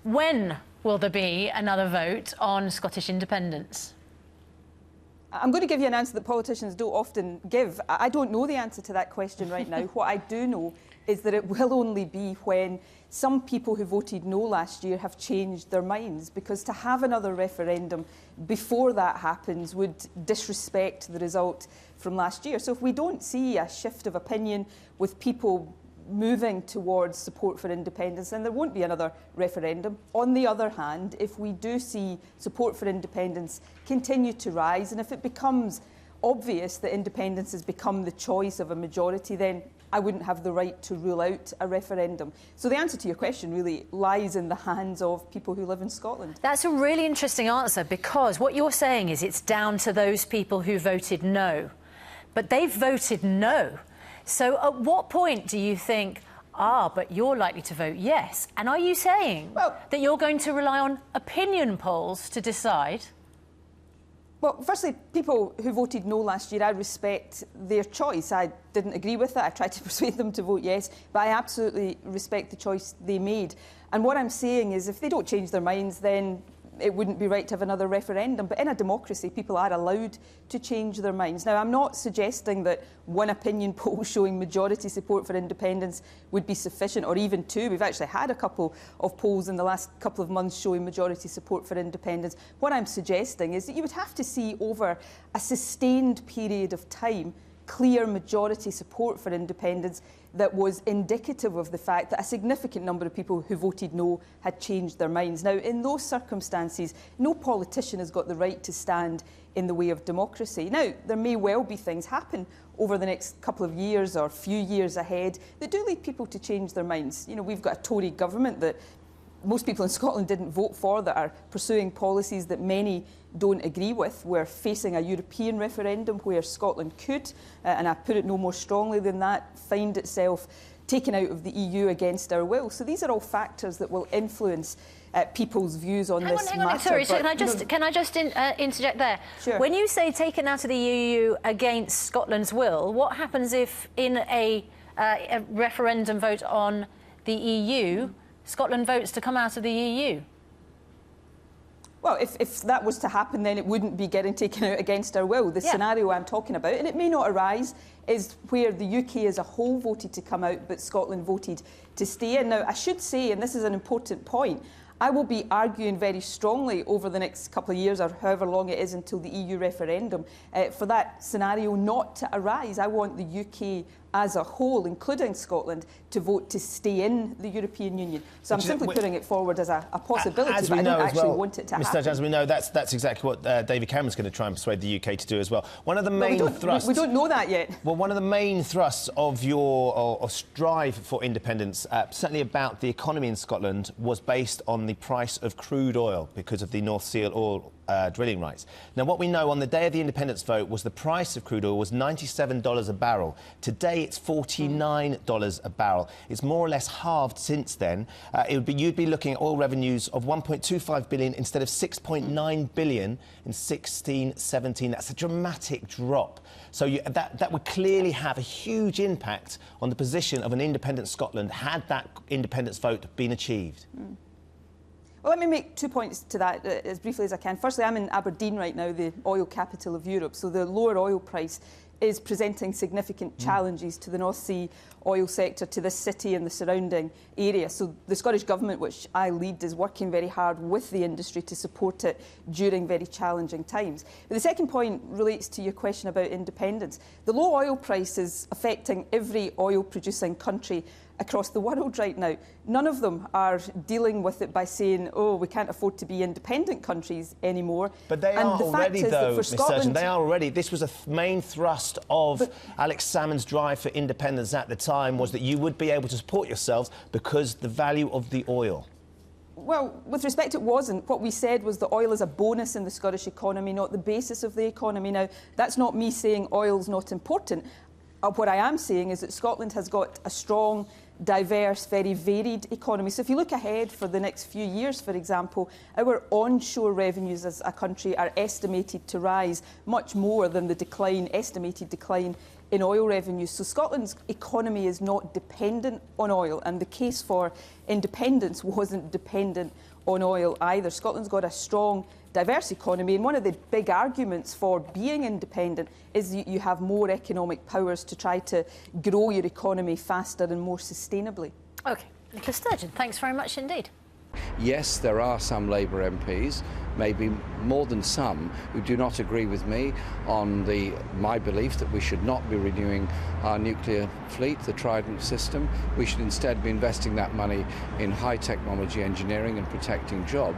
When will there be another vote on Scottish independence? I'm going to give you an answer that politicians don't often give. I don't know the answer to that question right now. What I do know is that it will only be when some people who voted no last year have changed their minds, because to have another referendum before that happens would disrespect the result from last year. So if we don't see a shift of opinion with people moving towards support for independence, then there won't be another referendum. On the other hand, if we do see support for independence continue to rise, and if it becomes obvious that independence has become the choice of a majority, then I wouldn't have the right to rule out a referendum. So the answer to your question really lies in the hands of people who live in Scotland. That's a really interesting answer, because what you're saying is it's down to those people who voted no. But they've voted no. So at what point do you think, but you're likely to vote yes? And are you saying that you're going to rely on opinion polls to decide? Well, firstly, people who voted no last year, I respect their choice. I didn't agree with it. I tried to persuade them to vote yes, but I absolutely respect the choice they made. And what I'm saying is, if they don't change their minds, then it wouldn't be right to have another referendum. But in a democracy, people are allowed to change their minds. Now, I'm not suggesting that one opinion poll showing majority support for independence would be sufficient, or even two. We've actually had a couple of polls in the last couple of months showing majority support for independence. What I'm suggesting is that you would have to see over a sustained period of time clear majority support for independence that was indicative of the fact that a significant number of people who voted no had changed their minds. Now, in those circumstances, no politician has got the right to stand in the way of democracy. Now, there may well be things happen over the next couple of years or few years ahead that do lead people to change their minds. You know, we've got a Tory government that most people in Scotland didn't vote for, that are pursuing policies that many don't agree with. We're facing a European referendum where Scotland could, and I put it no more strongly than that, find itself taken out of the EU against our will. So these are all factors that will influence people's views on this matter. Hang on, sorry, so can I just interject there? Sure. When you say taken out of the EU against Scotland's will, what happens if in a referendum vote on the EU, Scotland votes to come out of the EU? Well, if that was to happen, then it wouldn't be getting taken out against our will. The scenario I'm talking about, and it may not arise, is where the UK as a whole voted to come out, but Scotland voted to stay in. Now, I should say, and this is an important point, I will be arguing very strongly over the next couple of years, or however long it is until the EU referendum, for that scenario not to arise. I want the UK as a whole, including Scotland, to vote to stay in the European Union. So I'm simply putting it forward as a possibility, but I don't actually want it to happen. Mr. Sturgeon, as we know, that's exactly what David Cameron's going to try and persuade the UK to do as well. One of the main thrusts... We don't know that yet. Well, one of the main thrusts of your strive for independence, certainly about the economy in Scotland, was based on the price of crude oil because of the North Sea oil drilling rights. Now, what we know on the day of the independence vote was the price of crude oil was $97 a barrel. Today, it's $49 a barrel. It's more or less halved since then. You'd be looking at oil revenues of $1.25 billion instead of $6.9 billion in 16-17. That's a dramatic drop. So that would clearly have a huge impact on the position of an independent Scotland had that independence vote been achieved. Well, let me make 2 points to that as briefly as I can. Firstly, I'm in Aberdeen right now, the oil capital of Europe, so the lower oil price is presenting significant challenges to the North Sea oil sector, to this city and the surrounding area. So the Scottish Government, which I lead, is working very hard with the industry to support it during very challenging times. But the second point relates to your question about independence. The low oil price is affecting every oil-producing country across the world right now. None of them are dealing with it by saying, oh, we can't afford to be independent countries anymore. But they are already, though, Ms. Sturgeon, they are already. This was a main thrust of Alex Salmond's drive for independence at the time, was that you would be able to support yourselves because the value of the oil. Well, with respect, it wasn't. What we said was that oil is a bonus in the Scottish economy, not the basis of the economy. Now, that's not me saying oil's not important. What I am saying is that Scotland has got a strong diverse, very varied economy. So if you look ahead for the next few years, for example, our onshore revenues as a country are estimated to rise much more than the estimated decline in oil revenues. So Scotland's economy is not dependent on oil, and the case for independence wasn't dependent on oil either. Scotland's got a strong, diverse economy, and one of the big arguments for being independent is that you have more economic powers to try to grow your economy faster and more sustainably. OK. Nicola Sturgeon, thanks very much indeed. Yes, there are some Labour MPs, maybe more than some, who do not agree with me on my belief that we should not be renewing our nuclear fleet, the Trident system. We should instead be investing that money in high technology engineering and protecting jobs.